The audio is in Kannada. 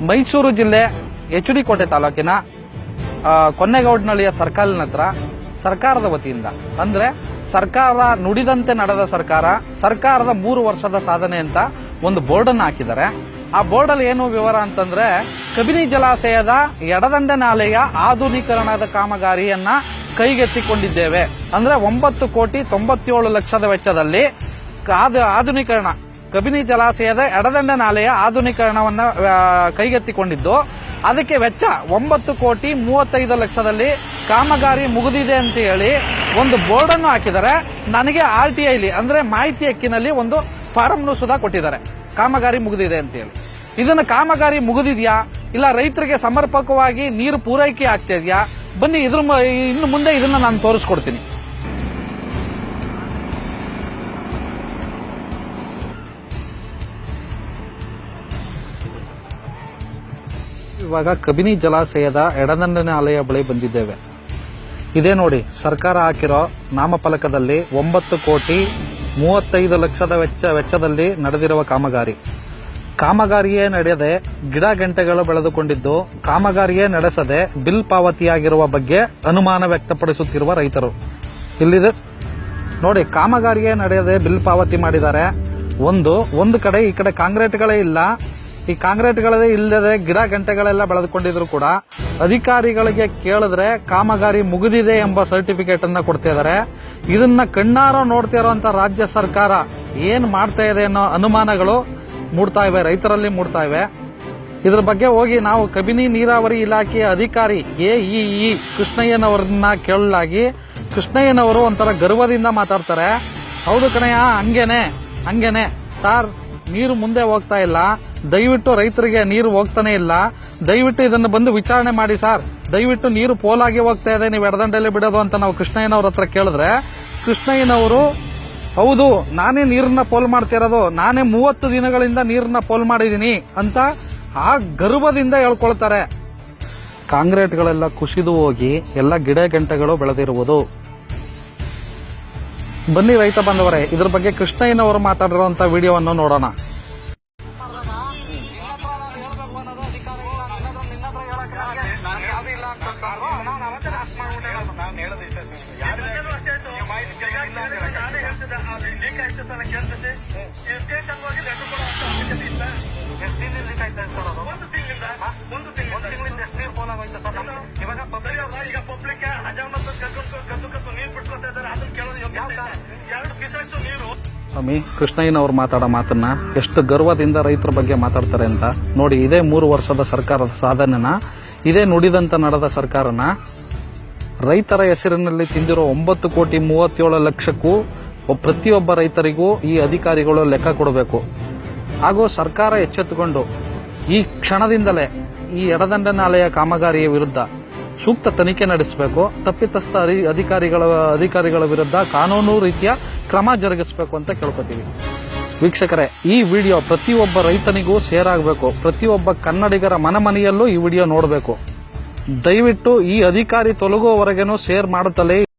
ಮೈಸೂರು ಜಿಲ್ಲೆ ಎಚ್.ಡಿ. ಕೋಟೆ ತಾಲೂಕಿನ ಕೊನ್ನೆಗೌಡನಹಳ್ಳಿಯ ಸರ್ಕಲ್ನ ಹತ್ರ ಸರ್ಕಾರದ ವತಿಯಿಂದ ಅಂದ್ರೆ ಸರ್ಕಾರ ನುಡಿದಂತೆ ನಡೆದ ಸರ್ಕಾರದ 3 ವರ್ಷದ ಸಾಧನೆ ಅಂತ ಒಂದು ಬೋರ್ಡ್ ಅನ್ನು ಹಾಕಿದ್ದಾರೆ. ಆ ಬೋರ್ಡ್ ಅಲ್ಲಿ ಏನು ವಿವರ ಅಂತಂದ್ರೆ ಕಬಿನಿ ಜಲಾಶಯದ ಎಡದಂಡೆ ನಾಲೆಯ ಆಧುನೀಕರಣದ ಕಾಮಗಾರಿಯನ್ನ ಕೈಗೆತ್ತಿಕೊಂಡಿದ್ದೇವೆ. ಅಂದ್ರೆ 9,97,00,000 ವೆಚ್ಚದಲ್ಲಿ ಆಧುನೀಕರಣ ಕಬಿನಿ ಜಲಾಶಯದ ಎಡದಂಡೆ ನಾಲೆಯ ಆಧುನೀಕರಣವನ್ನ ಕೈಗೆತ್ತಿಕೊಂಡಿದ್ದು, ಅದಕ್ಕೆ ವೆಚ್ಚ 9,35,00,000 ಕಾಮಗಾರಿ ಮುಗಿದಿದೆ ಅಂತ ಹೇಳಿ ಒಂದು ಬೋರ್ಡ್ ಅನ್ನು ಹಾಕಿದ್ದಾರೆ. ನನಗೆ RTIಲಿ ಅಂದ್ರೆ ಮಾಹಿತಿ ಹಕ್ಕಿನಲ್ಲಿ ಒಂದು ಫಾರಂ ಸುಧಾ ಕೊಟ್ಟಿದ್ದಾರೆ ಕಾಮಗಾರಿ ಮುಗಿದಿದೆ ಅಂತ ಹೇಳಿ. ಇದನ್ನ ಕಾಮಗಾರಿ ಮುಗಿದಿದ್ಯಾ ಇಲ್ಲ ರೈತರಿಗೆ ಸಮರ್ಪಕವಾಗಿ ನೀರು ಪೂರೈಕೆ ಆಗ್ತಾ ಇದೆಯಾ? ಬನ್ನಿ ಇನ್ನು ಮುಂದೆ ಇದನ್ನ ನಾನು ತೋರಿಸ್ಕೊಡ್ತೀನಿ. ಇವಾಗ ಕಬಿನಿ ಜಲಾಶಯದ ಎಡದಂಡೆ ನಾಲೆಯ ಬಳಿ ಬಂದಿದ್ದೇವೆ. ಇದೇ ನೋಡಿ ಸರ್ಕಾರ ಹಾಕಿರೋ ನಾಮಫಲಕದಲ್ಲಿ 9,35,00,000 ವೆಚ್ಚದಲ್ಲಿ ನಡೆದಿರುವ ಕಾಮಗಾರಿಯೇ ನಡೆಯದೆ ಗಿಡ ಗಂಟೆಗಳು ಬೆಳೆದುಕೊಂಡಿದ್ದು, ಕಾಮಗಾರಿಯೇ ನಡೆಸದೆ ಬಿಲ್ ಪಾವತಿಯಾಗಿರುವ ಬಗ್ಗೆ ಅನುಮಾನ ವ್ಯಕ್ತಪಡಿಸುತ್ತಿರುವ ರೈತರು. ಇಲ್ಲಿದೆ ನೋಡಿ, ಕಾಮಗಾರಿಯೇ ನಡೆಯದೆ ಬಿಲ್ ಪಾವತಿ ಮಾಡಿದ್ದಾರೆ. ಒಂದು ಕಡೆ ಈ ಕಡೆ ಕಾಂಕ್ರೀಟ್ಗಳೇ ಇಲ್ಲ. ಈ ಕಾಂಕ್ರೀಟ್ಗಳೇ ಇಲ್ಲದೆ ಗಿಡ ಗಂಟೆಗಳೆಲ್ಲ ಬೆಳೆದುಕೊಂಡಿದ್ರು ಕೂಡ ಅಧಿಕಾರಿಗಳಿಗೆ ಕೇಳಿದ್ರೆ ಕಾಮಗಾರಿ ಮುಗಿದಿದೆ ಎಂಬ ಸರ್ಟಿಫಿಕೇಟ್ ಅನ್ನ ಕೊಡ್ತಾ ಇದ್ದಾರೆ. ಇದನ್ನ ಕಣ್ಣಾರೋ ನೋಡ್ತಾ ಇರುವಂತ ರಾಜ್ಯ ಸರ್ಕಾರ ಏನ್ ಮಾಡ್ತಾ ಇದೆ ಅನ್ನೋ ಅನುಮಾನಗಳು ಮೂಡ್ತಾ ಇವೆ, ರೈತರಲ್ಲಿ ಮೂಡ್ತಾ ಇವೆ. ಇದ್ರ ಬಗ್ಗೆ ಹೋಗಿ ನಾವು ಕಬಿನಿ ನೀರಾವರಿ ಇಲಾಖೆಯ ಅಧಿಕಾರಿ AEE ಕೃಷ್ಣಯ್ಯನವರನ್ನ ಕೇಳಲಾಗಿ, ಕೃಷ್ಣಯ್ಯನವರು ಒಂಥರ ಗರ್ವದಿಂದ ಮಾತಾಡ್ತಾರೆ. ಹೌದು ಕಣಯ್ಯ, ಹಂಗೇನೆ ಸಾರ್, ನೀರು ಮುಂದೆ ಹೋಗ್ತಾ ಇಲ್ಲ, ದಯವಿಟ್ಟು ರೈತರಿಗೆ ನೀರು ಹೋಗ್ತಾನೆ ಇಲ್ಲ, ದಯವಿಟ್ಟು ಇದನ್ನು ಬಂದು ವಿಚಾರಣೆ ಮಾಡಿ ಸರ್, ದಯವಿಟ್ಟು ನೀರು ಪೋಲಾಗಿ ಹೋಗ್ತಾ ಇದೆ, ನೀವು ಎಡದಂಡೆಯಲ್ಲಿ ಬಿಡೋದು ಅಂತ ನಾವು ಕೃಷ್ಣಯ್ಯನವ್ರ ಹತ್ರ ಕೇಳಿದ್ರೆ, ಕೃಷ್ಣಯ್ಯನವರು ಹೌದು ನಾನೇ ನೀರನ್ನ ಪೋಲ್ ಮಾಡ್ತಿರೋದು, ನಾನೇ 30 ದಿನಗಳಿಂದ ನೀರನ್ನ ಪೋಲ್ ಮಾಡಿದೀನಿ ಅಂತ ಆ ಗರ್ವದಿಂದ ಹೇಳ್ಕೊಳ್ತಾರೆ. ಕಾಂಕ್ರೀಟ್ಗಳೆಲ್ಲ ಕುಸಿದು ಹೋಗಿ ಎಲ್ಲ ಗಿಡ ಗಂಟೆಗಳು ಬೆಳೆದಿರುವುದು. ಬನ್ನಿ ರೈತ ಬಂದವರೇ, ಇದ್ರ ಬಗ್ಗೆ ಕೃಷ್ಣಯ್ಯನವರು ಮಾತಾಡಿರುವಂತ ವಿಡಿಯೋವನ್ನು ನೋಡೋಣ. ಸ್ವಾಮಿ, ಕೃಷ್ಣಯ್ಯನವರು ಮಾತಾಡೋ ಮಾತನ್ನ ಎಷ್ಟು ಗರ್ವದಿಂದ ರೈತರ ಬಗ್ಗೆ ಮಾತಾಡ್ತಾರೆ ಅಂತ ನೋಡಿ. ಇದೇ 3 ವರ್ಷದ ಸರ್ಕಾರದ ಸಾಧನೆನ, ಇದೇ ನುಡಿದಂತ ನಡೆದ ಸರ್ಕಾರನ ರೈತರ ಹೆಸರಿನಲ್ಲಿ ತಿಂದಿರೋ 9,37,00,000ಕ್ಕೂ ಪ್ರತಿಯೊಬ್ಬ ರೈತರಿಗೂ ಈ ಅಧಿಕಾರಿಗಳು ಲೆಕ್ಕ ಕೊಡಬೇಕು. ಹಾಗೂ ಸರ್ಕಾರ ಎಚ್ಚೆತ್ತುಕೊಂಡು ಈ ಕ್ಷಣದಿಂದಲೇ ಈ ಎಡದಂಡೆ ನಾಲೆಯ ಕಾಮಗಾರಿಯ ವಿರುದ್ಧ ಸೂಕ್ತ ತನಿಖೆ ನಡೆಸಬೇಕು. ತಪ್ಪಿತಸ್ಥ ಅಧಿಕಾರಿಗಳ ವಿರುದ್ಧ ಕಾನೂನು ರೀತಿಯ ಕ್ರಮ ಜರುಗಿಸಬೇಕು ಅಂತ ಕೇಳ್ಕೊತೀವಿ. ವೀಕ್ಷಕರೇ, ಈ ವಿಡಿಯೋ ಪ್ರತಿಯೊಬ್ಬ ರೈತನಿಗೂ ಶೇರ್ ಆಗಬೇಕು. ಪ್ರತಿಯೊಬ್ಬ ಕನ್ನಡಿಗರ ಮನೆಯಲ್ಲೂ ಈ ವಿಡಿಯೋ ನೋಡಬೇಕು. ದಯವಿಟ್ಟು ಈ ಅಧಿಕಾರಿ ತೊಲಗುವವರೆಗೂ ಶೇರ್ ಮಾಡುತ್ತಲೇ